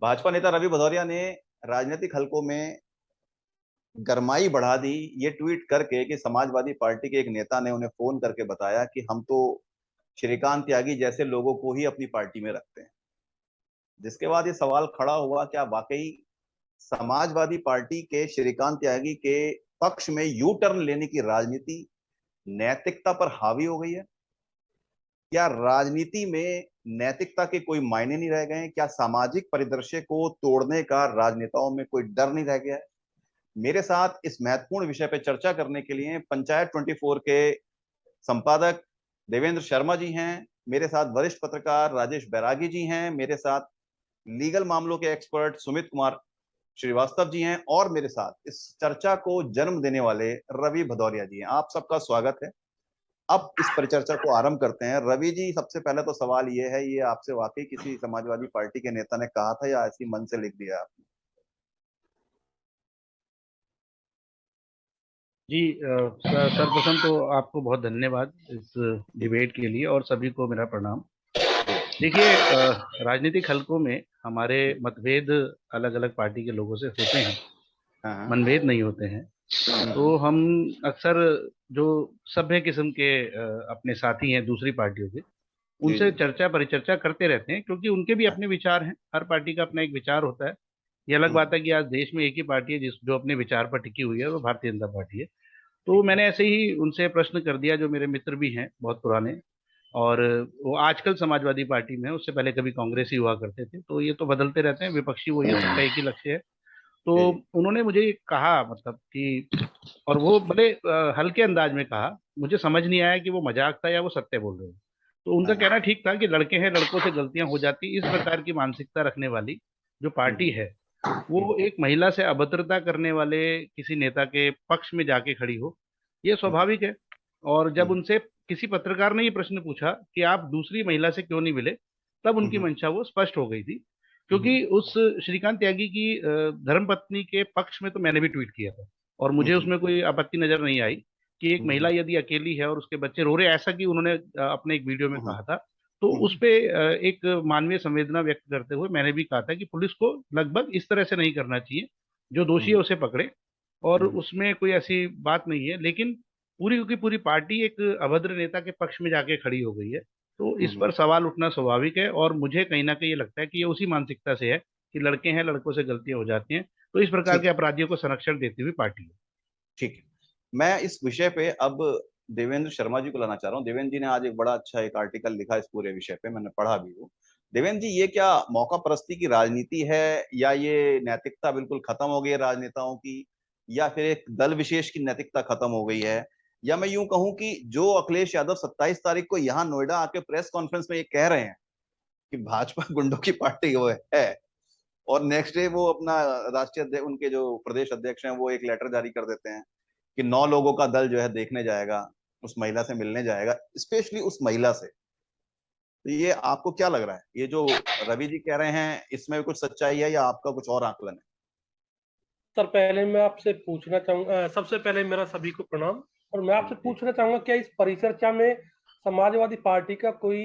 भाजपा नेता रवि भदौरिया ने राजनीतिक हलकों में गरमाई बढ़ा दी ये ट्वीट करके कि समाजवादी पार्टी के एक नेता ने उन्हें फोन करके बताया कि हम तो श्रीकांत त्यागी जैसे लोगों को ही अपनी पार्टी में रखते हैं। जिसके बाद ये सवाल खड़ा हुआ, क्या वाकई समाजवादी पार्टी के श्रीकांत त्यागी के पक्ष में यू टर्न लेने की राजनीति नैतिकता पर हावी हो गई है? क्या राजनीति में नैतिकता के कोई मायने नहीं रह गए हैं? क्या सामाजिक परिदृश्य को तोड़ने का राजनेताओं में कोई डर नहीं रह गया है? मेरे साथ इस महत्वपूर्ण विषय पर चर्चा करने के लिए पंचायत 24 के संपादक देवेंद्र शर्मा जी हैं, मेरे साथ वरिष्ठ पत्रकार राजेश बैरागी जी हैं, मेरे साथ लीगल मामलों के एक्सपर्ट सुमित कुमार श्रीवास्तव जी हैं, और मेरे साथ इस चर्चा को जन्म देने वाले रवि भदौरिया जी हैं। आप सबका स्वागत है। अब इस परिचर्चा को आरंभ करते हैं। रवि जी, सबसे पहले तो सवाल ये है, ये आपसे वाकई किसी समाजवादी पार्टी के नेता ने कहा था या ऐसी मन से लिख दिया आपने? जी सर्वप्रथम तो आपको बहुत धन्यवाद इस डिबेट के लिए और सभी को मेरा प्रणाम। देखिए, राजनीतिक हलकों में हमारे मतभेद अलग अलग पार्टी के लोगों से होते हैं, मनभेद नहीं होते हैं। तो हम अक्सर जो सभ्य किस्म के अपने साथी हैं दूसरी पार्टियों के, उनसे चर्चा परिचर्चा करते रहते हैं, क्योंकि उनके भी अपने विचार हैं। हर पार्टी का अपना एक विचार होता है। ये अलग बात है कि आज देश में एक ही पार्टी है जो अपने विचार पर टिकी हुई है, वो भारतीय जनता पार्टी है। तो मैंने ऐसे ही उनसे प्रश्न कर दिया, जो मेरे मित्र भी हैं बहुत पुराने, और वो आजकल समाजवादी पार्टी में है, उससे पहले कभी कांग्रेस ही हुआ करते थे। तो ये तो बदलते रहते हैं, विपक्षी वही है, सबका एक ही लक्ष्य है। तो उन्होंने मुझे कहा, मतलब कि, और वो बड़े हल्के अंदाज में कहा, मुझे समझ नहीं आया कि वो मजाक था या वो सत्य बोल रहे हैं। तो उनका कहना ठीक था कि लड़के हैं, लड़कों से गलतियां हो जाती। इस प्रकार की मानसिकता रखने वाली जो पार्टी है, वो एक महिला से अभद्रता करने वाले किसी नेता के पक्ष में जाके खड़ी हो, ये स्वाभाविक है। और जब उनसे किसी पत्रकार ने ये प्रश्न पूछा कि आप दूसरी महिला से क्यों नहीं मिले, तब उनकी मंशा वो स्पष्ट हो गई थी। क्योंकि उस श्रीकांत त्यागी की धर्मपत्नी के पक्ष में तो मैंने भी ट्वीट किया था, और मुझे उसमें कोई आपत्ति नजर नहीं आई कि एक महिला यदि अकेली है और उसके बच्चे रो रहे, ऐसा कि उन्होंने अपने एक वीडियो में कहा था। तो उस पे एक मानवीय संवेदना व्यक्त करते हुए मैंने भी कहा था कि पुलिस को लगभग इस तरह से नहीं करना चाहिए, जो दोषी है उसे पकड़े, और उसमें कोई ऐसी बात नहीं है। लेकिन पूरी की पूरी पार्टी एक अभद्र नेता के पक्ष में जाके खड़ी हो गई है। तो इस पर सवाल उठना स्वाभाविक है, और मुझे कहीं ना कहीं ये लगता है कि ये उसी मानसिकता से है कि लड़के हैं, लड़कों से गलतियां हो जाती हैं। तो इस प्रकार के अपराधियों को संरक्षण देती हुई पार्टी है। ठीक है, मैं इस विषय पे अब देवेंद्र शर्मा जी को लाना चाह रहा हूँ। देवेंद्र जी ने आज एक बड़ा अच्छा एक आर्टिकल लिखा इस पूरे विषय पे, मैंने पढ़ा भी हूँ। देवेंद्र जी, ये क्या मौका परस्ती की राजनीति है, या ये नैतिकता बिल्कुल खत्म हो गई है राजनेताओं की, या फिर एक दल विशेष की नैतिकता खत्म हो गई है? या मैं यूं कहूं कि जो अखिलेश यादव 27 तारीख को यहाँ नोएडा आके प्रेस कॉन्फ्रेंस में ये कह रहे हैं कि भाजपा गुंडों की पार्टी वो है, और नेक्स्ट डे वो अपना राष्ट्रीय अध्यक्ष, उनके जो प्रदेश अध्यक्ष हैं, वो एक लेटर जारी कर देते हैं कि 9 लोगों का दल जो है देखने जाएगा, उस महिला से मिलने जाएगा, स्पेशली उस महिला से। तो ये आपको क्या लग रहा है, ये जो रवि जी कह रहे हैं, इसमें कुछ सच्चाई है या आपका कुछ और आकलन है? सर, पहले मैं आपसे पूछना चाहूंगा, सबसे पहले मेरा सभी को प्रणाम। और मैं आपसे पूछना चाहूंगा, क्या इस परिचर्चा में समाजवादी पार्टी का कोई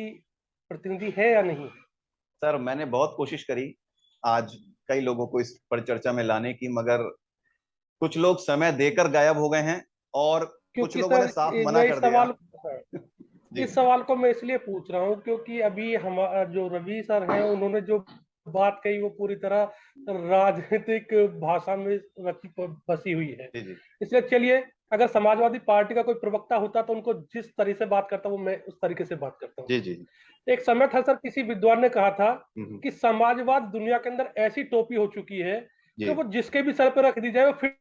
प्रतिनिधि है या नहीं? सर, मैंने बहुत कोशिश करी आज कई लोगों को इस परिचर्चा में लाने की, मगर कुछ लोग समय देकर गायब हो गए हैं, और कुछ क्योंकि लोगों ने सर, साफ मना मैं कर दिया। इस सवाल को मैं इसलिए पूछ रहा हूँ क्योंकि अभी हमारा जो रवि सर हैं, उन्होंने जो बात कही वो पूरी तरह राजनीतिक भाषा में रची बसी हुई है। इसलिए चलिए, अगर समाजवादी पार्टी का कोई प्रवक्ता होता तो उनको जिस तरीके से बात करता, वो मैं उस तरीके से बात करता हूँ। एक समय था सर, किसी विद्वान ने कहा था कि समाजवाद दुनिया के अंदर ऐसी टोपी हो चुकी है कि वो जिसके भी सर पर रख दी जाए वो फिर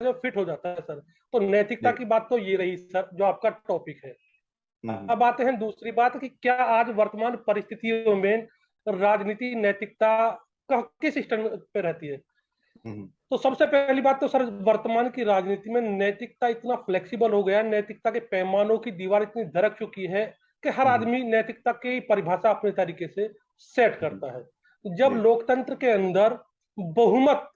फिट हो जाता है सर। तो नैतिकता की बात तो ये रही सर, जो आपका टॉपिक है। अब आते हैं दूसरी बात कि क्या आज वर्तमान परिस्थितियों में राजनीति नैतिकता का किस स्टैंड पे रहती है? तो सबसे पहली बात तो सर, वर्तमान की राजनीति में नैतिकता इतना फ्लेक्सिबल हो गया, नैतिकता के पैमानों की दीवार इतनी दरक चुकी है कि हर आदमी नैतिकता की परिभाषा अपने तरीके से सेट करता है। जब लोकतंत्र के अंदर बहुमत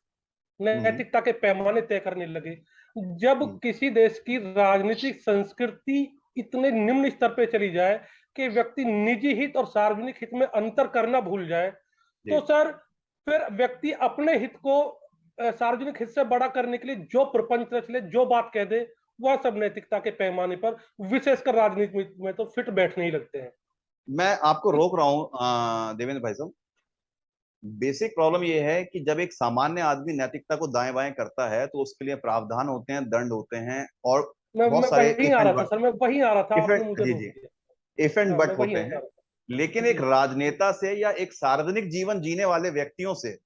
नैतिकता के पैमाने तय करने लगे, जब किसी देश की राजनीतिक संस्कृति इतने निम्न स्तर पे चली जाए कि व्यक्ति निजी हित और सार्वजनिक हित में अंतर करना भूल जाए, तो सर फिर व्यक्ति अपने हित को सार्वजनिक हित से बड़ा करने के लिए जो प्रपंच रच ले, जो बात कह दे, वह सब नैतिकता के पैमाने पर, विशेषकर राजनीति में तो फिट बैठने ही लगते हैं। मैं आपको रोक रहा हूं देवेंद्र भाई साहब। बेसिक प्रॉब्लम यह है कि जब एक सामान्य आदमी नैतिकता को दाएं बाएं करता है तो उसके लिए प्रावधान होते हैं, दंड होते हैं, और बहुत मैं सारे वहीं इफ आ एंड रहा था बट, सर, मैं वहीं आ रहा था, आपने मुझे जी रोक जी, दिया। इफ एंड हाँ, मैं बट वहीं होते आ हैं। रहा था। लेकिन जी एक राजनेता से या एक सार्वजनिक जीवन जीने वाले व्यक्तियों से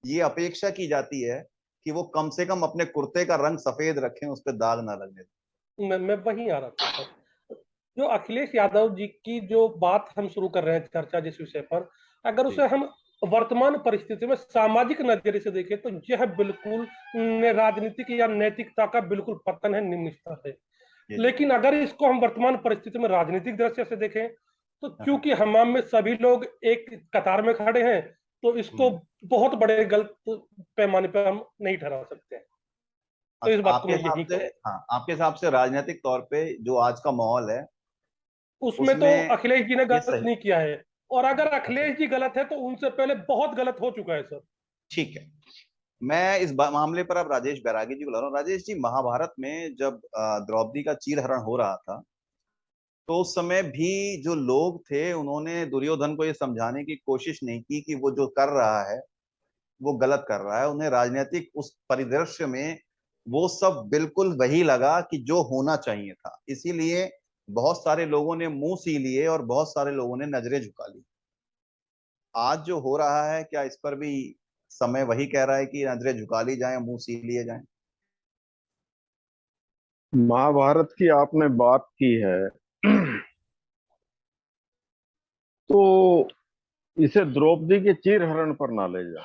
ये अपेक्षा की जाती है कि वो कम से कम अपने कुर्ते का रंग सफेद रखें, उस पर दाग ना लगने दें। मैं वहीं आ रहा था सर। जो अखिलेश यादव जी की जो बात हम शुरू कर रहे हैं चर्चा जिस विषय पर, अगर जी उसे हम वर्तमान परिस्थिति में सामाजिक नजरिए से देखें तो यह बिल्कुल राजनीतिक या नैतिकता का बिल्कुल पतन है, निम्न स्तर है। जी जी। लेकिन अगर इसको हम वर्तमान परिस्थिति में राजनीतिक दृष्टि से देखें तो हाँ, चूंकि हमाम में सभी लोग एक कतार में खड़े हैं, तो इसको हम्म। बहुत बड़े गलत पैमाने पर हम नहीं ठहरा सकते हैं। तो इस अच्छा, बात को आपके मैं हिसाब यही से, कहूँ। हाँ, आपके हिसाब से राजनीतिक तौर पे जो आज का माहौल है उसमें तो उसमें अखिलेश जी ने ये गलत सही। नहीं किया है, और अगर अच्छा, अखिलेश जी गलत है तो उनसे पहले बहुत गलत हो चुका है सर। ठीक है। मैं इस मामले पर अब राजेश बैरागी जी को ला रहा हूँ। राजेश जी, महाभारत में जब द्रौपदी का चीरहरण हो रहा था तो उस समय भी जो लोग थे उन्होंने दुर्योधन को ये समझाने की कोशिश नहीं की कि वो जो कर रहा है वो गलत कर रहा है। उन्हें राजनीतिक उस परिदृश्य में वो सब बिल्कुल वही लगा कि जो होना चाहिए था, इसीलिए बहुत सारे लोगों ने मुंह सी लिए और बहुत सारे लोगों ने नजरें झुका ली। आज जो हो रहा है, क्या इस पर भी समय वही कह रहा है कि नजरें झुका ली जाएं, मुंह सी लिए जाएं? महाभारत की आपने बात की है तो इसे द्रौपदी के चीरहरण पर ना ले जा।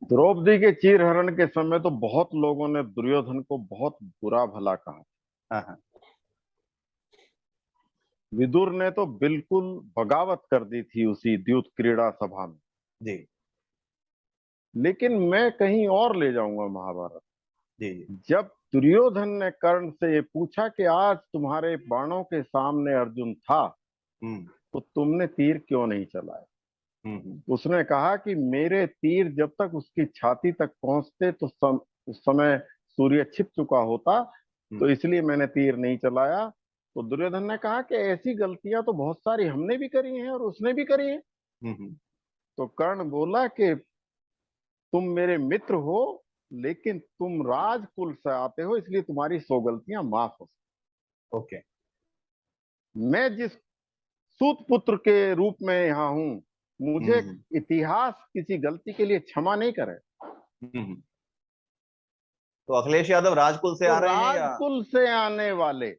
द्रौपदी के चीरहरण के समय तो बहुत लोगों ने दुर्योधन को बहुत बुरा भला कहा। हाँ हाँ। विदुर ने तो बिल्कुल बगावत कर दी थी उसी द्यूत क्रीड़ा सभा में। जी लेकिन मैं कहीं और ले जाऊंगा महाभारत। जी जी। जब दुर्योधन ने कर्ण से ये पूछा कि आज तुम्हारे बाणों के सामने अर्जुन था हम्म तो तुमने तीर क्यों नहीं चलाए, हम्म। उसने कहा कि मेरे तीर जब तक उसकी छाती तक पहुंचते तो उस समय सूर्य छिप चुका होता, तो इसलिए मैंने तीर नहीं चलाया। तो दुर्योधन ने कहा कि ऐसी गलतियां तो बहुत सारी हमने भी करी हैं और उसने भी करी है। हम्म। तो कर्ण बोला कि तुम मेरे मित्र हो लेकिन तुम राजकुल से आते हो, इसलिए तुम्हारी 100 गलतियां माफ हो। ओके। मैं जिस सूत पुत्र के रूप में यहाँ हूं, मुझे हम्म इतिहास किसी गलती के लिए क्षमा नहीं करे। हम्म। तो अखिलेश यादव राजकुल से तो आ रहे हैं या? राजकुल से आने वाले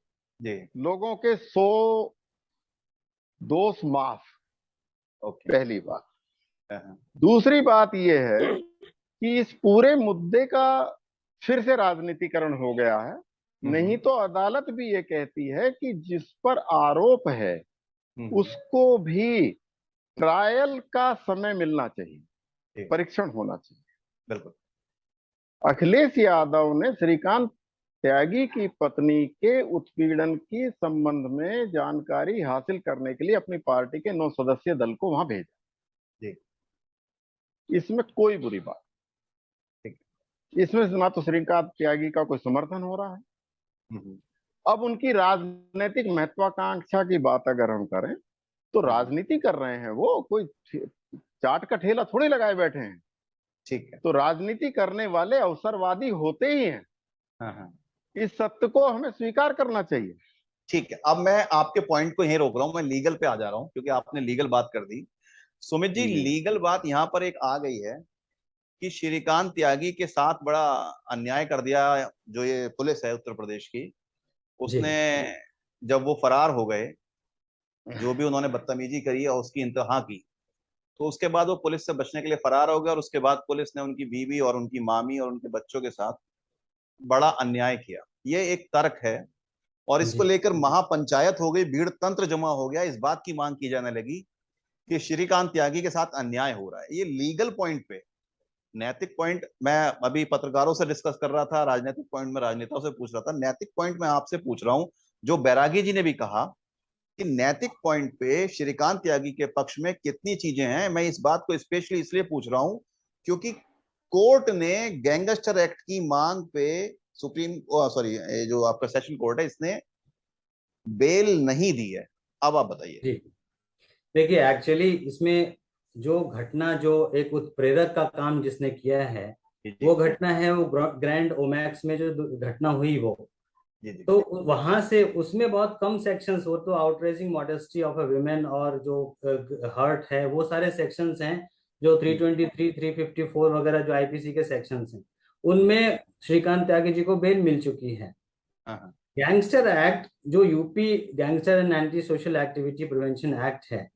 जी। लोगों के 100 दोष माफ, ओके। पहली बात। हाँ, दूसरी बात यह है कि इस पूरे मुद्दे का फिर से राजनीतिकरण हो गया है। नहीं तो अदालत भी ये कहती है कि जिस पर आरोप है उसको भी ट्रायल का समय मिलना चाहिए, परीक्षण होना चाहिए। बिल्कुल। अखिलेश यादव ने श्रीकांत त्यागी की पत्नी के उत्पीड़न की संबंध में जानकारी हासिल करने के लिए अपनी पार्टी के 9 सदस्यीय दल को वहां भेजा। जी। इसमें कोई बुरी बात, ठीक। इसमें ना तो श्रीकांत त्यागी का कोई समर्थन हो रहा है। हम्म अब उनकी राजनीतिक महत्वाकांक्षा की बात अगर हम करें तो राजनीति कर रहे हैं, वो कोई चाट का ठेला थोड़ी लगाए बैठे हैं। ठीक है। तो राजनीति करने वाले अवसरवादी होते ही हैं। हाँ हाँ। इस सत्य को हमें स्वीकार करना चाहिए। ठीक है, अब मैं आपके पॉइंट को यहीं रोक रहा हूं, मैं लीगल पे आ जा रहा हूं क्योंकि आपने लीगल बात कर दी। सुमित जी, जी लीगल बात यहां पर एक आ गई है कि श्रीकांत त्यागी के साथ बड़ा अन्याय कर दिया जो ये पुलिस है उत्तर प्रदेश की। जी उसने जब वो फरार हो गए, जो भी उन्होंने बदतमीजी करी और उसकी इंतहा की, तो उसके बाद वो पुलिस से बचने के लिए फरार हो गया और उसके बाद पुलिस ने उनकी बीवी और उनकी मामी और उनके बच्चों के साथ बड़ा अन्याय किया। ये एक तर्क है और इसको जी लेकर महापंचायत हो गई, भीड़ तंत्र जमा हो गया, इस बात की मांग की जाने लगी कि श्रीकांत त्यागी के साथ अन्याय हो रहा है। ये लीगल पॉइंट पे। नैतिक पॉइंट मैं अभी पत्रकारों से डिस्कस कर रहा था, राजनीतिक पॉइंट में राजनेताओं से पूछ रहा था, नैतिक पॉइंट मैं आपसे पूछ रहा हूं। जो बैरागी जी ने भी कहा कि नैतिक पॉइंट पे श्रीकांत त्यागी के पक्ष में कितनी चीजें हैं। मैं इस बात को स्पेशली इसलिए पूछ रहा हूं क्योंकि कोर्ट ने गैंगस्टर एक्ट की मांग पे सुप्रीम सॉरी जो आपका सेशन कोर्ट है इसने बेल नहीं दी है। अब आप बताइए। जी देखिए, एक्चुअली इसमें जो घटना, जो एक उत्प्रेरक का काम जिसने किया है, वो घटना है वो ग्रैंड ओमैक्स में जो घटना हुई वो। तो वहां से उसमें बहुत कम सेक्शंस, वो तो outraging modesty of a women और जो हर्ट है वो सारे सेक्शंस हैं जो 323, 354 वगैरह जो आईपीसी के सेक्शंस हैं, उनमें श्रीकांत त्यागी जी को बेल मिल चुकी है। गैंगस्टर एक्ट जो UP gangster and anti social activity prevention act है,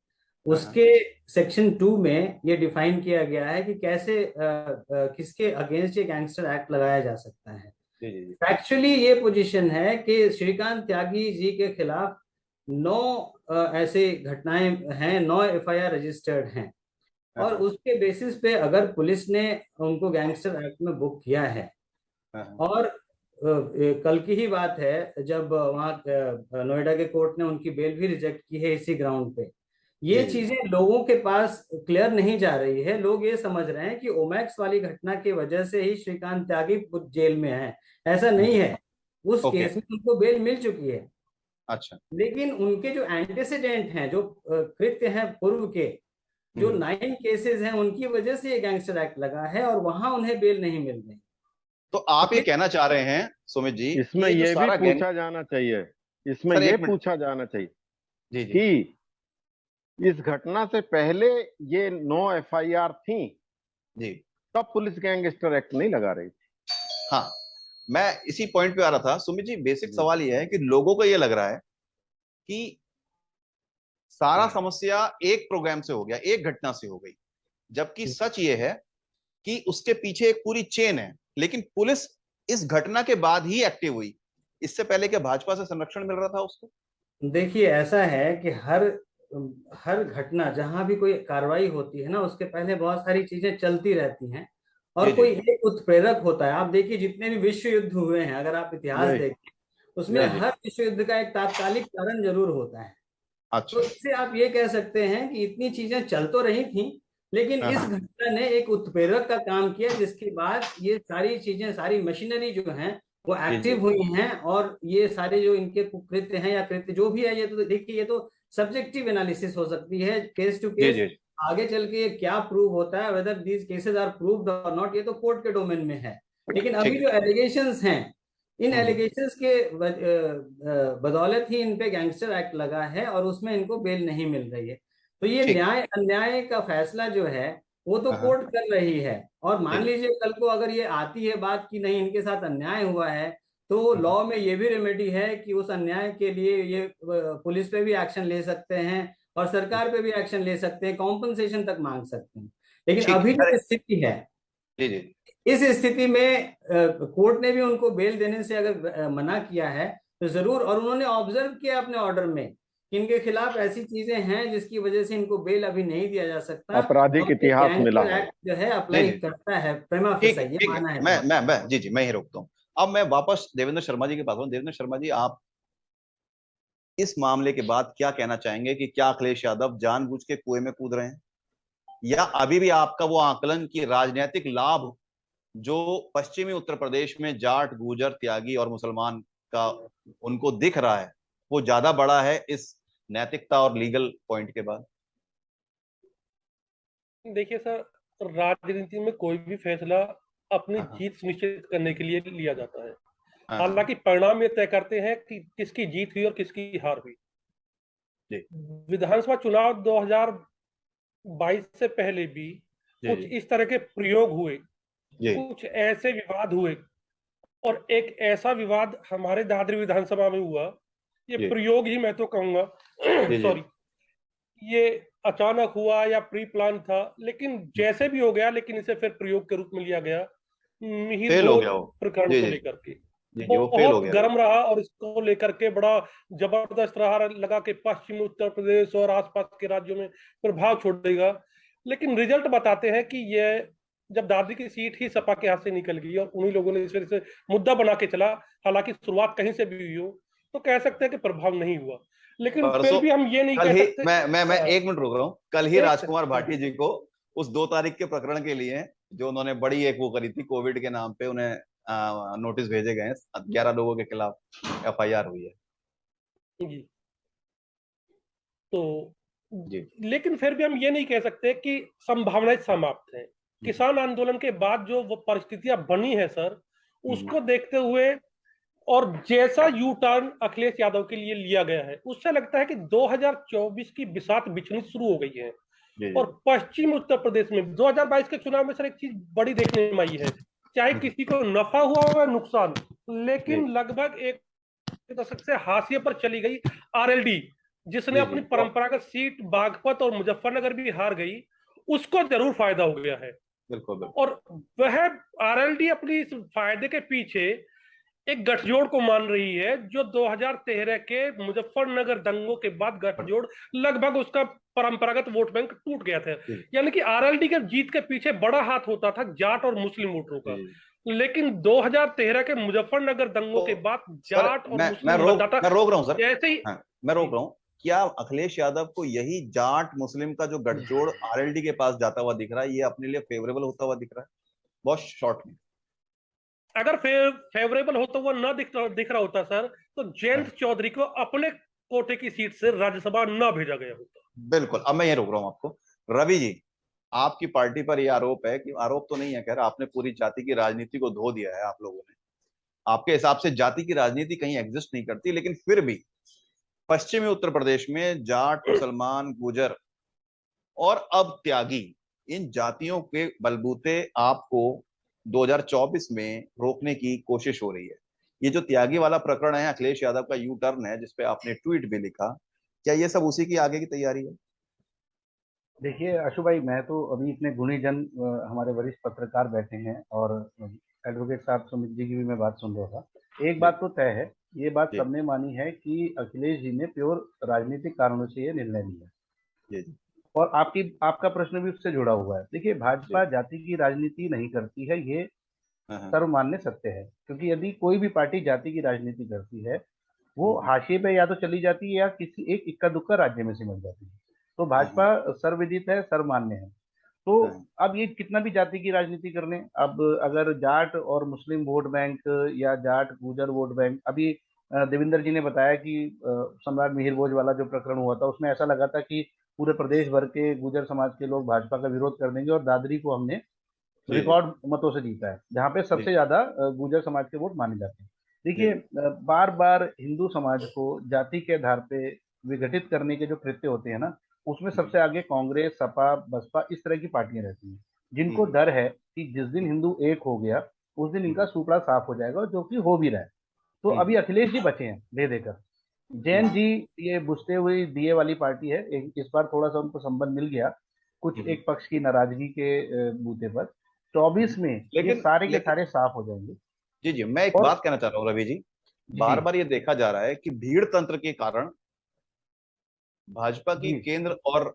उसके सेक्शन 2 में ये डिफाइन किया गया है कि कैसे किसके अगेंस्ट ये गैंगस्टर एक्ट लगाया जा सकता है। एक्चुअली ये पोजीशन है कि श्रीकांत त्यागी जी के खिलाफ 9 ऐसे घटनाएं हैं, 9 एफआईआर रजिस्टर्ड हैं, और उसके बेसिस पे अगर पुलिस ने उनको गैंगस्टर एक्ट में बुक किया है, और कल की ही बात है जब वहां नोएडा के कोर्ट ने उनकी बेल भी रिजेक्ट की है इसी ग्राउंड पे। ये चीजें लोगों के पास क्लियर नहीं जा रही है। लोग ये समझ रहे हैं कि ओमैक्स वाली घटना की वजह से ही श्रीकांत त्यागी जेल में है, ऐसा नहीं है। उस केस में उनको बेल मिल चुकी है। अच्छा, लेकिन उनके जो एंटीसीडेंट हैं, जो कृत्य हैं पूर्व के, जो 9 केसेस हैं, उनकी वजह से ये गैंगस्टर एक्ट लगा है और वहां उन्हें बेल नहीं मिल रही। तो आप ये कहना चाह रहे हैं सुमित जी, इसमें ये भी पूछा जाना चाहिए, इसमें ये पूछा जाना चाहिए कि इस घटना से पहले ये 9 एफआईआर थी जी, तब पुलिस गैंगस्टर एक्ट नहीं लगा रही थी। हाँ, मैं इसी पॉइंट पे आ रहा था सुमित जी। बेसिक सवाल ये है कि लोगों को ये लग रहा है कि सारा समस्या एक प्रोग्राम से हो गया, एक घटना से हो गई, जबकि सच ये है कि उसके पीछे एक पूरी चेन है। लेकिन पुलिस इस घटना के बाद ही एक्टिव हुई, इससे पहले क्या भाजपा से संरक्षण मिल रहा था उसको? देखिए, ऐसा है कि हर घटना जहां भी कोई कार्रवाई होती है ना, उसके पहले बहुत सारी चीजें चलती रहती हैं और कोई एक उत्प्रेरक होता है। आप देखिए जितने भी विश्व युद्ध हुए हैं, अगर आप इतिहास देखें, उसमें हर विश्व युद्ध का एक तात्कालिक कारण जरूर होता है। अच्छा। तो इससे आप ये कह सकते हैं कि इतनी चीजें चल तो रही थी, लेकिन इस घटना ने एक उत्प्रेरक का काम किया, जिसके बाद ये सारी चीजें, सारी मशीनरी जो हैं वो एक्टिव हुई हैं, और ये सारे जो इनके कुकृत्य हैं या कृत्य जो भी है, ये तो देखिए, ये तो सब्जेक्टिव एनालिसिस हो सकती है, केस टू केस। आगे चल के क्या प्रूव होता है, whether these cases are proved और नॉट, ये तो कोर्ट के डोमेन में है। लेकिन अभी जो एलिगेशंस हैं, इन एलिगेशंस के बदौलत ही इन पे गैंगस्टर एक्ट लगा है और उसमें इनको बेल नहीं मिल रही है। तो ये न्याय अन्याय का फैसला जो है वो तो कोर्ट कर रही है। और मान लीजिए कल को अगर ये आती है बात कि नहीं, इनके साथ अन्याय हुआ है, तो लॉ में ये भी रेमेडी है कि उस अन्याय के लिए ये पुलिस पे भी एक्शन ले सकते हैं और सरकार पे भी एक्शन ले सकते हैं, कॉम्पनसेशन तक मांग सकते हैं। लेकिन अभी जो स्थिति है, इस स्थिति में कोर्ट ने भी उनको बेल देने से अगर मना किया है तो जरूर, और उन्होंने ऑब्जर्व किया अपने ऑर्डर में कि इनके खिलाफ ऐसी चीजें हैं जिसकी वजह से इनको बेल अभी नहीं दिया जा सकता। आपराधिक इतिहास मिला है जो है अप्लाई करता है, प्रेमा फेसा ये माना है। मैं ही रोकता हूँ। अब मैं वापस देवेंद्र शर्मा जी के पास हूँ। देवेंद्र शर्मा जी, आप इस मामले के बाद क्या कहना चाहेंगे कि क्या अखिलेश यादव जानबूझ के कुएं में कूद रहे हैं, या अभी भी आपका वो आकलन कि राजनीतिक लाभ जो पश्चिमी उत्तर प्रदेश में जाट, गुर्जर, त्यागी और मुसलमान का उनको दिख रहा है वो ज्यादा बड़ा है इस नैतिकता और लीगल पॉइंट के बाद? देखिए सर, राजनीति में कोई भी फैसला अपनी जीत सुनिश्चित करने के लिए लिया जाता है। हालांकि परिणाम ये तय करते हैं कि किसकी जीत हुई और किसकी हार हुई। विधानसभा चुनाव 2022 से पहले भी कुछ इस तरह के प्रयोग हुए, कुछ ऐसे विवाद हुए, और एक ऐसा विवाद हमारे दादरी विधानसभा में हुआ। ये प्रयोग ही मैं तो कहूंगा, सॉरी, ये अचानक हुआ या प्री प्लान था, लेकिन जैसे भी हो गया, लेकिन इसे फिर प्रयोग के रूप में लिया गया मिहिर प्रकरण को लेकर के। बहुत गर्म रहा और इसको लेकर के बड़ा जबरदस्त रहा, लगा के पश्चिमी उत्तर प्रदेश और आसपास के राज्यों में प्रभाव छोड़ेगा। लेकिन रिजल्ट बताते हैं कि ये जब दादरी की सीट ही सपा के हाथ से निकल गई और उन्हीं लोगों ने इस वजह से मुद्दा बना के चला, हालांकि शुरुआत कहीं से भी हुई हो, तो कह सकते हैं कि प्रभाव नहीं हुआ, लेकिन फिर भी हम ये नहीं कल कह ही सकते। मैं 1 मिनट रुक रहा हूँ। कल ही एक राजकुमार सेकंड। भाटी जी को उस 2 तारीख के प्रकरण के लिए जो उन्होंने बड़ी एक वो करी थी कोविड के नाम पे, उन्हें नोटिस भेजे गए हैं। 11 लोगों के खिलाफ FIR हुई है जी। तो जी। लेकिन फिर भी हम ये नहीं कह सकते कि संभावनाएं समाप्त हैं। किसान आंदोलन के बाद जो वो परिस्थितियां बनी है सर, उसको देखते हुए और जैसा यू टर्न अखिलेश यादव के लिए लिया गया है, उससे लगता है कि 2024 की बिसात बिछनी शुरू हो गई है। जी। और पश्चिम उत्तर प्रदेश में 2022 के चुनाव में सर एक चीज बड़ी देखने में आई है, चाहे किसी को नफा हुआ हो या नुकसान, लेकिन लगभग एक दशक से हाशिए पर चली गई RLD, जिसने अपनी परंपरागत सीट बागपत और मुजफ्फरनगर भी हार गई, उसको जरूर फायदा हो गया है। बिल्कुल। और वह RLD अपनी इस फायदे के पीछे एक गठजोड़ को मान रही है, जो 2013 के मुजफ्फरनगर दंगों के बाद गठजोड़ लगभग उसका परंपरागत वोट बैंक टूट गया था। यानी कि RLD के जीत के पीछे बड़ा हाथ होता था जाट और मुस्लिम वोटरों का, लेकिन 2013 के मुजफ्फरनगर दंगों के बाद जाट और मुस्लिम मतदाता मैं रोक रहा हूं सर, जैसे ही मैं रोक रहा हूं। क्या अखिलेश यादव को यही जाट मुस्लिम का जो गठजोड़ RLD के पास जाता हुआ दिख रहा है, ये अपने लिए फेवरेबल होता हुआ दिख रहा है? बहुत शॉर्ट में, अगर फेवरेबल होता हुआ ना दिख रहा होता सर, तो जयंत चौधरी को अपने कोटे की सीट से राज्यसभा ना भेजा गया होता। बिल्कुल। अब मैं ये रोक रहा हूं आपको। रवि जी, आपकी पार्टी पर यह आरोप है कि, आरोप तो नहीं है खैर, आपने पूरी जाति की राजनीति को धो दिया है आप लोगों ने। आपके हिसाब से जाति की राजनीति कहीं एग्जिस्ट नहीं करती, लेकिन फिर भी पश्चिमी उत्तर प्रदेश में जाट, मुसलमान, गुजर और अब त्यागी, इन जातियों के बलबूते आपको 2024 में रोकने की कोशिश हो रही है। ये जो त्यागी वाला प्रकरण है, अखिलेश यादव का यू टर्न है, जिसपे आपने ट्वीट भी लिखा, क्या ये सब उसी की आगे की तैयारी है? देखिए अशु भाई, मैं तो अभी इतने गुणी जन हमारे वरिष्ठ पत्रकार बैठे हैं और एडवोकेट साहब सुमित जी की भी मैं बात सुन रहा था। एक बात तो तय है, ये बात सबने मानी है कि अखिलेश जी ने प्योर राजनीतिक कारणों से ये निर्णय लिया, और आपका प्रश्न भी उससे जुड़ा हुआ है। देखिए, भाजपा जाति की राजनीति नहीं करती है, ये सर्वमान्य सत्य है, क्योंकि यदि कोई भी पार्टी जाति की राजनीति करती है, वो हाशिए पे या तो चली जाती है या किसी एक इक्का दुक्का राज्य में सिमट जाती है। तो भाजपा सर्वविदित है, सर्वमान्य है। तो अब ये कितना भी जाति की राजनीति कर लें, अब अगर जाट और मुस्लिम वोट बैंक या जाट गुजर वोट बैंक, अभी देवेंद्र जी ने बताया कि सम्राट मिहिर भोज वाला जो प्रकरण हुआ था, उसमें ऐसा लगा था कि पूरे प्रदेश भर के गुजर समाज के लोग भाजपा का विरोध कर देंगे, और दादरी को हमने रिकॉर्ड मतों से जीता है, जहां पे सबसे ज्यादा गुजर समाज के वोट माने जाते हैं। देखिए, बार बार हिंदू समाज को जाति के आधार पे विघटित करने के जो कृत्य होते हैं ना, उसमें सबसे आगे कांग्रेस, सपा, बसपा, इस तरह की पार्टियां रहती हैं, जिनको डर है कि जिस दिन हिंदू एक हो गया, उस दिन इनका सुपड़ा साफ हो जाएगा, जो कि हो भी रहा है। तो अभी अखिलेश जी बचे हैं दे देकर। जैन जी ये बुझते हुए दिए वाली पार्टी है, इस बार थोड़ा सा उनको संबल मिल गया कुछ एक पक्ष की नाराजगी के बूते पर। 24 में ये सारे के सारे साफ हो जाएंगे। जी जी, मैं एक बात कहना चाह रहा हूँ रवि जी, बार बार ये देखा जा रहा है कि भीड़ तंत्र के कारण भाजपा की केंद्र और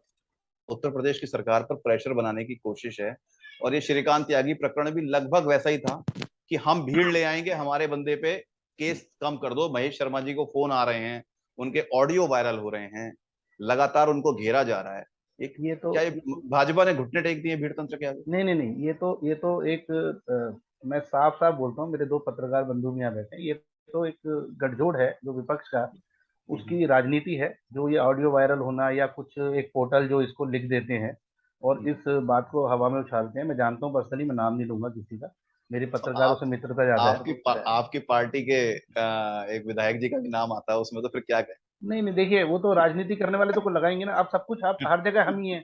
उत्तर प्रदेश की सरकार पर प्रेशर बनाने की कोशिश है, और ये श्रीकांत त्यागी प्रकरण भी लगभग वैसा ही था कि हम भीड़ ले आएंगे, हमारे बंदे पे केस कम कर दो। महेश शर्मा जी को फोन आ रहे हैं, उनके ऑडियो वायरल हो रहे हैं, लगातार उनको घेरा जा रहा है। ये तो क्या भाजपा ने घुटने टेक दिए भीड़ तंत्र के आगे? नहीं, ये तो एक मैं साफ साफ बोलता हूँ, मेरे दो पत्रकार बंधु भी यहाँ बैठे हैं, ये तो एक गठजोड़ है जो विपक्ष का, उसकी राजनीति है, जो ये ऑडियो वायरल होना या कुछ एक पोर्टल जो इसको लिख देते हैं और इस बात को हवा में उछालते हैं। मैं जानता हूँ पर्सनली, मैं नाम नहीं लूंगा किसी का, मेरी पत्रकारों से मित्रता ज्यादा है। आपकी पार्टी के एक विधायक जी का भी नाम आता है उसमें, तो फिर क्या कहें? नहीं, देखिए, वो तो राजनीति करने वाले तो लगाएंगे ना। अब सब कुछ, अब हर जगह हम ही है,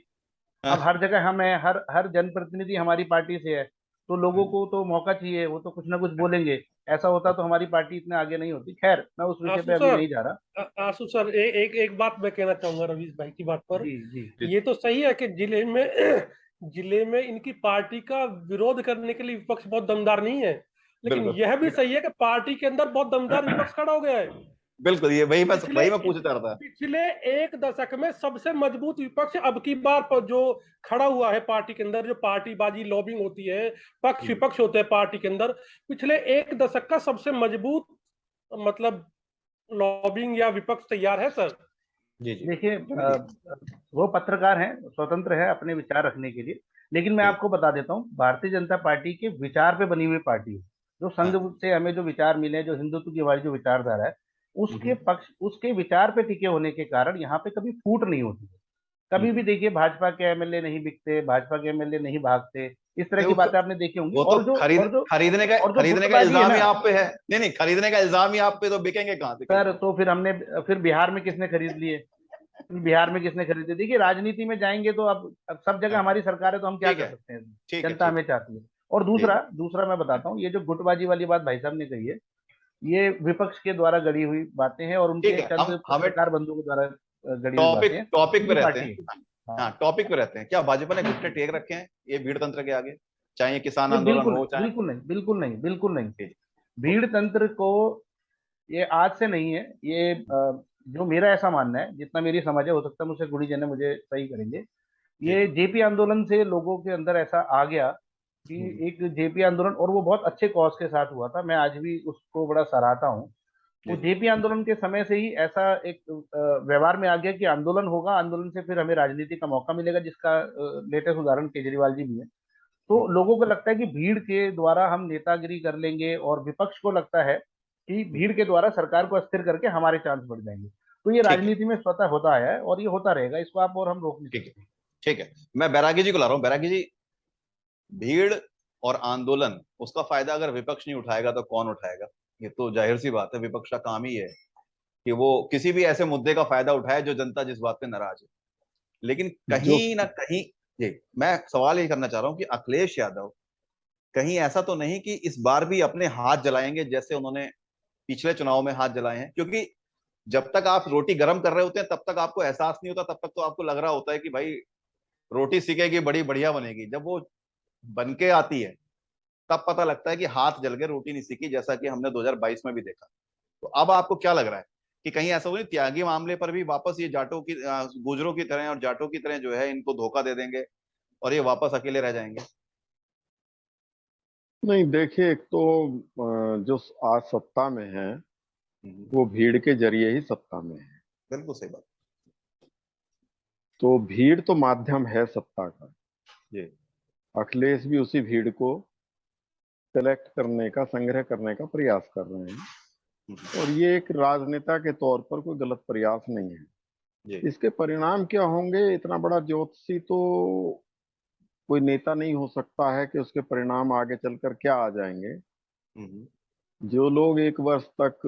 अब हर जगह हम है, हर जनप्रतिनिधि हमारी पार्टी से है, तो लोगों को तो मौका चाहिए, वो तो कुछ ना कुछ बोलेंगे। ऐसा होता तो हमारी पार्टी इतने आगे नहीं होती। खैर, मैं उस विषय पे अभी नहीं जा रहा। आशु सर, एक बात मैं कहना चाहूंगा रवीश भाई की बात पर। जी। ये तो सही है कि जिले में इनकी पार्टी का विरोध करने के लिए विपक्ष बहुत दमदार नहीं है, लेकिन यह भी सही है कि पार्टी के अंदर बहुत दमदार विपक्ष खड़ा हो गया है। बिल्कुल, ये वही मैं पूछना चाह रहा था। पिछले एक दशक में सबसे मजबूत विपक्ष अब की बार पर जो खड़ा हुआ है पार्टी के अंदर, जो पार्टीबाजी लॉबिंग होती है, पक्ष विपक्ष होते हैं पार्टी के अंदर, पिछले एक दशक का सबसे मजबूत मतलब लॉबिंग या विपक्ष तैयार है सर? जी जी देखिए, वो पत्रकार हैं, स्वतंत्र है अपने विचार रखने के लिए, लेकिन मैं आपको बता देता हूँ, भारतीय जनता पार्टी के विचार पे बनी हुई पार्टी है। जो संघ से हमें जो विचार मिले, जो हिंदुत्व की हमारी जो विचारधारा है, उसके पक्ष, उसके विचार पे टिके होने के कारण यहाँ पे कभी फूट नहीं होती है। कभी भी देखिए, भाजपा के एमएलए नहीं बिकते, भाजपा के एमएलए नहीं भागते, इस तरह की बातें आपने देखी होंगी। वो तो खरीदने का इल्जाम ही आप पे है। नहीं, खरीदने का इल्जाम ही आप पे, तो बिकेंगे कहाँ से सर? तो फिर बिहार में किसने खरीद लिए? बिहार में किसने खरीदे? देखिए, राजनीति में जाएंगे तो अब सब जगह हमारी सरकार है, तो हम क्या कर सकते हैं? जनता हमें चाहती है। और दूसरा मैं बताता हूँ, ये जो गुटबाजी वाली बात भाई साहब ने कही है, ये विपक्ष के द्वारा गढ़ी हुई बातें हैं और उनके चंद पत्रकार बंधुओं के द्वारा गढ़ी हुई बातें हैं। टॉपिक पे रहते हैं। हाँ, टॉपिक पे रहते हैं। क्या भाजपा ने घुटने टेक रखे हैं ये भीड़ तंत्र के आगे? चाहे किसान आंदोलन हो, चाहे बिल्कुल नहीं। भीड़ तंत्र को ये आज से नहीं है, ये जो मेरा ऐसा मानना है, जितना मेरी समझ है, हो सकता है मुझसे गुड़ी जन मुझे सही करेंगे, ये जेपी आंदोलन से लोगों के अंदर ऐसा आ गया कि एक जेपी आंदोलन, और वो बहुत अच्छे कॉज के साथ हुआ था, मैं आज भी उसको बड़ा सराहता हूँ। वो जेपी आंदोलन के समय से ही ऐसा एक व्यवहार में आ गया कि आंदोलन होगा, आंदोलन से फिर हमें राजनीति का मौका मिलेगा, जिसका लेटेस्ट उदाहरण केजरीवाल जी भी है। तो लोगों को लगता है कि भीड़ के द्वारा हम नेतागिरी कर लेंगे, और विपक्ष को लगता है कि भीड़ के द्वारा सरकार को अस्थिर करके हमारे चांस बढ़ जाएंगे। तो ये राजनीति में स्वतः होता है और ये होता रहेगा, इसको आप और हम रोक नहीं सकते। ठीक है, मैं बैरागी जी को ला रहा हूँ। बैरागी जी, भीड़ और आंदोलन, उसका फायदा अगर विपक्ष नहीं उठाएगा तो कौन उठाएगा? ये तो जाहिर सी बात है, विपक्ष का काम ही है कि वो किसी भी ऐसे मुद्दे का फायदा उठाए जो जनता जिस बात पे नाराज है। लेकिन कहीं ना कहीं जी, मैं सवाल ये करना चाह रहा हूं कि अखिलेश यादव कहीं ऐसा तो नहीं कि इस बार भी अपने हाथ जलाएंगे जैसे उन्होंने पिछले चुनाव में हाथ जलाए हैं? क्योंकि जब तक आप रोटी गर्म कर रहे होते हैं तब तक आपको एहसास नहीं होता, तब तक तो आपको लग रहा होता है कि भाई रोटी सिकेगी, बड़ी बढ़िया बनेगी। जब वो बन के आती है तब पता लगता है कि हाथ जल गए, रोटी नहीं सिकी, जैसा कि हमने 2022 में भी देखा। तो अब आपको क्या लग रहा है कि कहीं ऐसा हो नहीं, त्यागी मामले पर भी वापस ये जाटों की, गुजरों की तरह और जाटों की तरह जो है इनको धोखा दे देंगे और ये वापस अकेले रह जाएंगे? नहीं, देखिए, एक तो जो आज सत्ता में है वो भीड़ के जरिए ही सत्ता में है। बिल्कुल सही बात। तो भीड़ तो माध्यम है सत्ता का। जी। अखिलेश भी उसी भीड़ को कलेक्ट करने का, संग्रह करने का प्रयास कर रहे हैं, और ये एक राजनेता के तौर पर कोई गलत प्रयास नहीं है। इसके परिणाम क्या होंगे, इतना बड़ा ज्योतिषी तो कोई नेता नहीं हो सकता है कि उसके परिणाम आगे चलकर क्या आ जाएंगे। जो लोग एक वर्ष तक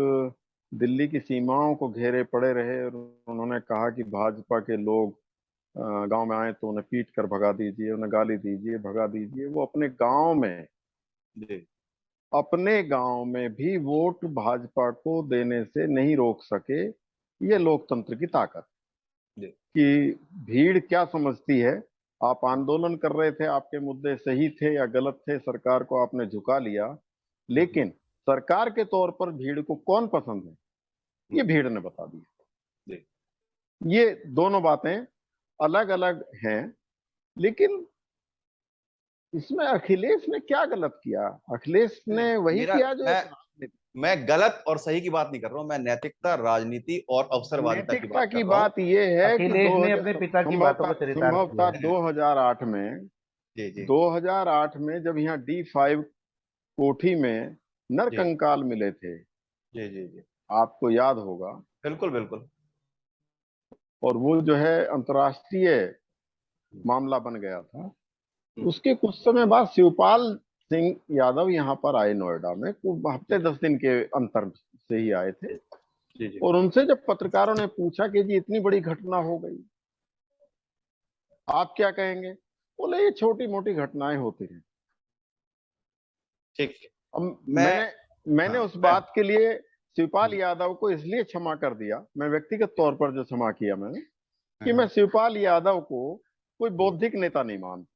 दिल्ली की सीमाओं को घेरे पड़े रहे और उन्होंने कहा कि भाजपा के लोग गांव में आए तो उन्हें पीट कर भगा दीजिए, उन्हें गाली दीजिए, भगा दीजिए, वो अपने गांव में भी वोट भाजपा को देने से नहीं रोक सके। ये लोकतंत्र की ताकत कि भीड़ क्या समझती है। आप आंदोलन कर रहे थे, आपके मुद्दे सही थे या गलत थे, सरकार को आपने झुका लिया, लेकिन सरकार के तौर पर भीड़ को कौन पसंद है, ये भीड़ ने बता दिया। ये दोनों बातें अलग अलग हैं, लेकिन इसमें अखिलेश ने क्या गलत किया? अखिलेश ने वही किया जो मैं गलत और सही की बात नहीं कर रहा हूं, मैं नैतिकता, राजनीति और अवसरवादिता की बात ये है कि अखिलेश ने अपने पिता की बातों को संभवतः 2008 में जब यहाँ D5 कोठी में नरकंकाल मिले थे, आपको याद होगा। बिल्कुल बिल्कुल। और वो जो है अंतर्राष्ट्रीय मामला बन गया था। उसके कुछ समय बाद शिवपाल सिंह यादव यहाँ पर आए, नोएडा में, हफ्ते 10 दिन के अंतर से ही आए थे। और उनसे जब पत्रकारों ने पूछा कि जी इतनी बड़ी घटना हो गई, आप क्या कहेंगे? बोले ये छोटी मोटी घटनाएं होती हैं। ठीक। मैंने उस बात के लिए शिवपाल यादव को इसलिए क्षमा कर दिया, मैं व्यक्तिगत तौर पर जो क्षमा किया मैंने, कि मैं शिवपाल यादव को कोई बौद्धिक नेता नहीं मानता।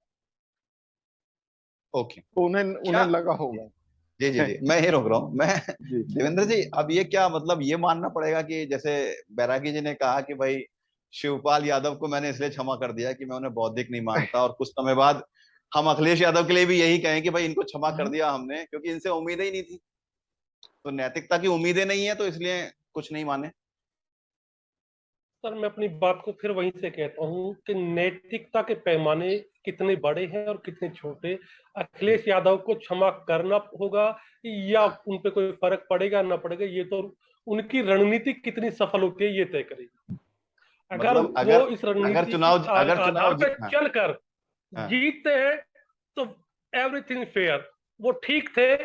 ओके। तो उन्हें लगा होगा। जी जी जी, मैं ही रोक रहा हूँ। मैं देवेंद्र जी, अब ये क्या मतलब ये मानना पड़ेगा कि जैसे बैरागी जी ने कहा कि भाई शिवपाल यादव को मैंने इसलिए क्षमा कर दिया कि मैं उन्हें बौद्धिक नहीं मानता, और कुछ समय बाद हम अखिलेश यादव के लिए भी यही कहें कि भाई इनको क्षमा कर दिया हमने क्योंकि इनसे उम्मीदें ही नहीं थी। तो नैतिकता की उम्मीदें नहीं है, तो इसलिए कुछ नहीं माने? सर मैं अपनी बात को फिर वहीं से कहता हूँ कि नैतिकता के पैमाने कितने बड़े हैं और कितने छोटे। अखिलेश यादव को क्षमा करना होगा या उन पे कोई फर्क पड़ेगा ना पड़ेगा, ये तो उनकी रणनीति कितनी सफल होती है ये तय करेगी। अगर मतलब वो इस रणनीति के आधार पे चलकर जीतते हैं तो एवरीथिंग फेयर, वो ठीक थे।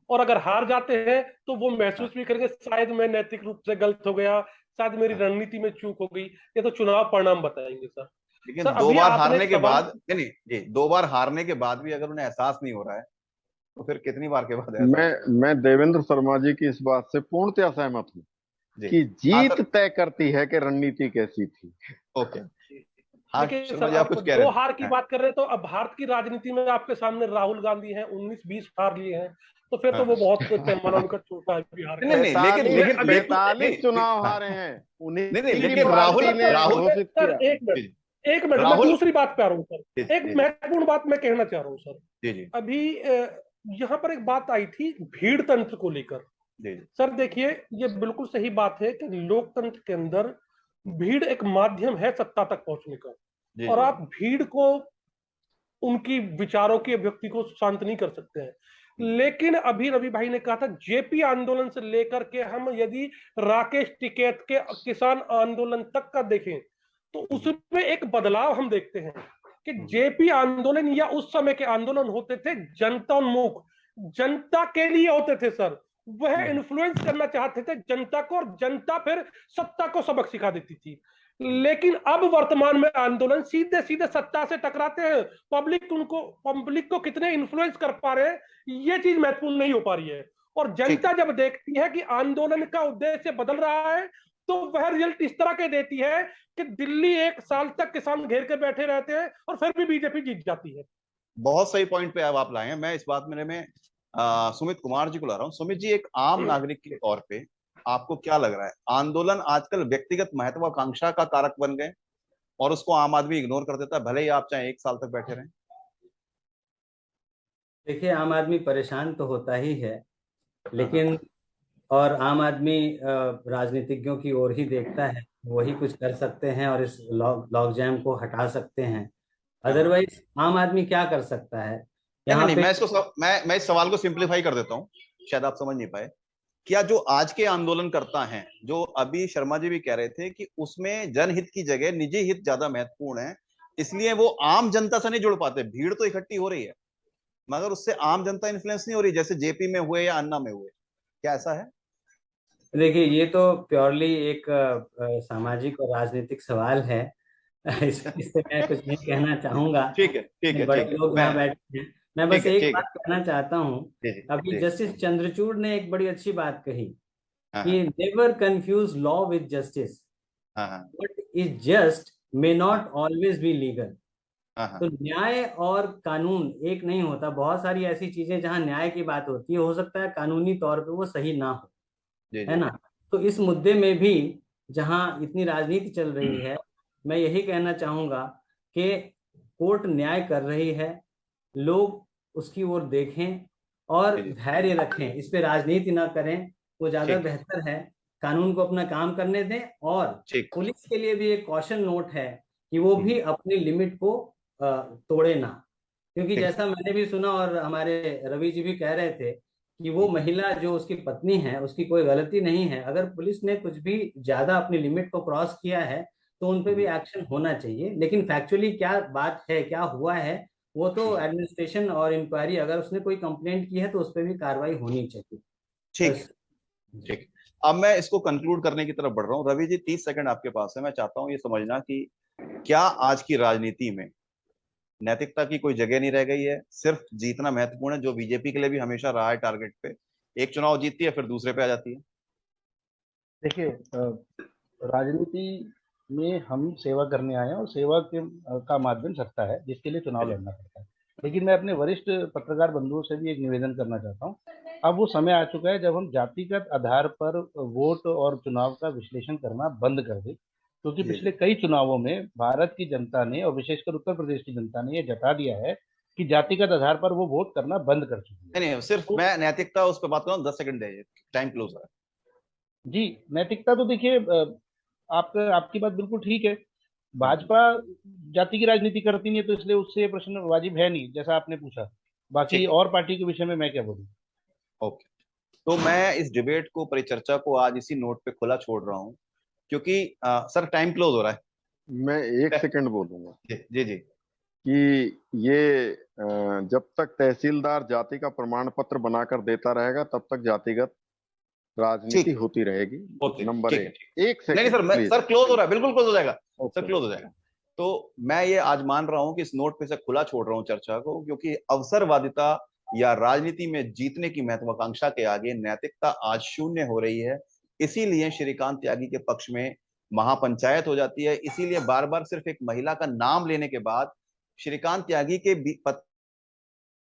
और अगर हार जाते हैं तो वो महसूस भी करेंगे शायद मैं नैतिक रूप से गलत हो गया, शायद मेरी रणनीति में चूक हो गई। ये तो चुनाव परिणाम बताएंगे सर। लेकिन सर, दो अभी बार आपने हारने के सवाल- बाद नहीं जी, 2 बार हारने के बाद भी अगर उन्हें एहसास नहीं हो रहा है तो फिर कितनी बार के बाद एहसास मैं देवेंद्र शर्मा जी की इस बात से पूर्णतः सहमत हूँ जी? कि हाँ जीत सर, तय करती है कि रणनीति कैसी थी। ओके। हाँ लेकिन शर्मा सर जी, आप आप कुछ कह दो रहे हार की थे? बात कर रहे हैं तो अब भारत की राजनीति में आपके सामने राहुल गांधी हैं, 19-20 हार लिए हैं, तो फिर तो वो बहुत पैमाना उनका छोटा है बिहार का। नहीं नहीं, लेकिन 45 चुनाव हारे हैं, उन्हीं नहीं, की लेकिन पार्टी ने राहुल घोषित सर किया। एक मिनट मैं राहुल दूसरी बात पे आ रहा हूँ सर। एक जी महत्वपूर्ण बात मैं कहना चाह रहा हूँ सर। जी जी अभी यहाँ पर एक बात आई थी भीड़ तंत्र को लेकर। जी सर देखिए, ये बिल्कुल सही बात है कि लोकतंत्र के अंदर भीड़ एक माध्यम है सत्ता तक पहुंचने का, जी और जी आप भीड़ को, उनकी विचारों की अभिव्यक्ति को शांत नहीं कर सकते हैं। लेकिन अभी रवि भाई ने कहा था जेपी आंदोलन से लेकर के हम यदि राकेश टिकैत के किसान आंदोलन तक का देखें तो उसमें एक बदलाव हम देखते हैं कि जेपी आंदोलन या उस समय के आंदोलन होते थे जनताोन्मुख, जनता के लिए होते थे सर। वह इन्फ्लुएंस करना चाहते थे जनता को, और जनता फिर सत्ता को सबक सिखा देती थी। लेकिन अब वर्तमान में आंदोलन सीधे सीधे सत्ता से टकराते हैं। पब्लिक को कितने इन्फ्लुएंस कर पा रहे हैं ये चीज महत्वपूर्ण नहीं हो पा रही है। और जनता जब देखती है कि आंदोलन का उद्देश्य बदल रहा है तो वह रिजल्ट इस तरह के देती है कि दिल्ली 1 साल तक किसान घेर के बैठे रहते हैं और फिर भी बीजेपी जीत जाती है। बहुत सही पॉइंट पे अब आप लाए हैं। मैं इस बात में सुमित कुमार जी को ला रहा हूँ। सुमित जी, एक आम नागरिक के तौर पे आपको क्या लग रहा है, आंदोलन आजकल व्यक्तिगत महत्वाकांक्षा का कारक बन गए और उसको आम आदमी इग्नोर कर देता है, भले ही आप चाहे 1 साल तक बैठे रहें? देखिए, आम आदमी परेशान तो होता ही है, लेकिन और आम आदमी राजनीतिज्ञों की ओर ही देखता है, वही कुछ कर सकते हैं और इस लॉग जैम को हटा सकते हैं। अदरवाइज आम आदमी क्या कर सकता है यहाँ नहीं, पे? मैं इस सवाल को सिंप्लीफाई कर देता हूँ, शायद आप समझ नहीं पाए। क्या जो आज के आंदोलनकर्ता हैं, जो अभी शर्मा जी भी कह रहे थे कि उसमें जनहित की जगह निजी हित ज्यादा महत्वपूर्ण है, इसलिए वो आम जनता से नहीं जुड़ पाते? भीड़ तो इकट्ठी हो रही है मगर उससे आम जनता इन्फ्लुएंस नहीं हो रही, जैसे जेपी में हुए या अन्ना में हुए। क्या ऐसा है? देखिए, ये तो प्योरली एक सामाजिक और राजनीतिक सवाल है। इससे मैं कुछ नहीं कहना चाहूंगा। ठीक है, ठीक है, बड़े ठीक है। लोग यहाँ बैठे हैं। मैं बस ठीक है, एक ठीक है। बात कहना चाहता हूँ। जी जी अभी जी। जस्टिस चंद्रचूड़ ने एक बड़ी अच्छी बात कही हाँ कि never confuse law with justice. हाँ हाँ what is just may not always be legal. हाँ तो न्याय और कानून एक नहीं होता। बहुत सारी ऐसी चीजें जहां न्याय की बात होती है, हो सकता है कानूनी तौर पे वो सही ना हो, जी है जी ना? तो इस मुद्दे में भी जहां इतनी राजनीति चल रही है, मैं यही कहना चाहूंगा कि कोर्ट न्याय कर रही है, लोग उसकी ओर देखें और जी धैर्य रखें, इस पे राजनीति ना करें, वो ज्यादा ठीक बेहतर है। कानून को अपना काम करने दें। और ठीक। पुलिस के लिए भी एक कॉशन नोट है कि वो भी अपनी लिमिट को तोड़े ना। क्योंकि ठीक। जैसा मैंने भी सुना और हमारे रवि जी भी कह रहे थे कि वो महिला जो उसकी पत्नी है उसकी कोई गलती नहीं है। अगर पुलिस ने कुछ भी ज्यादा अपनी लिमिट को क्रॉस किया है तो उन पे भी एक्शन होना चाहिए। लेकिन फैक्चुअली क्या बात है, क्या हुआ है, वो तो एडमिनिस्ट्रेशन और इंक्वायरी, अगर उसने कोई कंप्लेंट की है तो उस पर भी कार्रवाई होनी चाहिए। ठीक ठीक। अब मैं इसको कंक्लूड करने की तरफ बढ़ रहा हूँ। रवि जी, 30 सेकंड आपके पास है। मैं चाहता हूँ ये समझना कि क्या आज की राजनीति में नैतिकता की कोई जगह नहीं रह गई है, सिर्फ जीतना महत्वपूर्ण है, जो बीजेपी के लिए भी हमेशा रहा है टारगेट पे? एक चुनाव जीतती है फिर दूसरे पे आ जाती है। देखिए, राजनीति में हम सेवा करने आए हैं और सेवा का माध्यम सत्ता है जिसके लिए चुनाव लड़ना पड़ता है। लेकिन मैं अपने वरिष्ठ पत्रकार बंधुओं से भी एक निवेदन करना चाहता हूँ। अब वो समय आ चुका है जब हम जातिगत आधार पर वोट और चुनाव का विश्लेषण करना बंद कर दें, क्योंकि पिछले कई चुनावों में भारत की जनता ने और विशेषकर उत्तर प्रदेश की जनता ने ये जता दिया है कि जातिगत आधार पर वो वोट करना बंद कर चुकी है। नहीं, सिर्फ मैं नैतिकता उस पर बात कर रहा हूँ। 10 सेकंड है, टाइम क्लोज है। जी, नैतिकता तो देखिए, आपकी बात बिल्कुल ठीक है। भाजपा जाति की राजनीति करती नहीं है, तो इसलिए उससे ये प्रश्न वाजिब है नहीं, जैसा आपने पूछा। बाकी ठीक। और पार्टी के विषय में मैं क्या बोलूं। ओके, तो मैं इस डिबेट को, परिचर्चा को आज इसी नोट पे खुला छोड़ रहा हूँ, क्योंकि सर टाइम क्लोज हो रहा है। मैं एक सेकंड बोलूंगा जी जी जी। कि ये जब तक तहसीलदार जाति का प्रमाण पत्र बनाकर देता रहेगा तब तक जातिगत राजनीति ठीक, होती रहेगी। होती, नंबर ठीक है, एक। ठीक। एक नहीं नहीं सेकंड सर, मैं प्लीज। सर क्लोज हो रहा है, बिल्कुल क्लोज हो जाएगा। Sir okay. क्लोज हो जाएगा। तो मैं ये आज मान रहा हूं कि इस नोट पे से खुला छोड़ रहा हूं चर्चा को, क्योंकि अवसरवादिता या राजनीति में जीतने की महत्वाकांक्षा के आगे नैतिकता आज शून्य हो रही है। इसीलिए श्रीकांत त्यागी के पक्ष में महापंचायत हो जाती है। इसीलिए बार बार सिर्फ एक महिला का नाम लेने के बाद श्रीकांत त्यागी के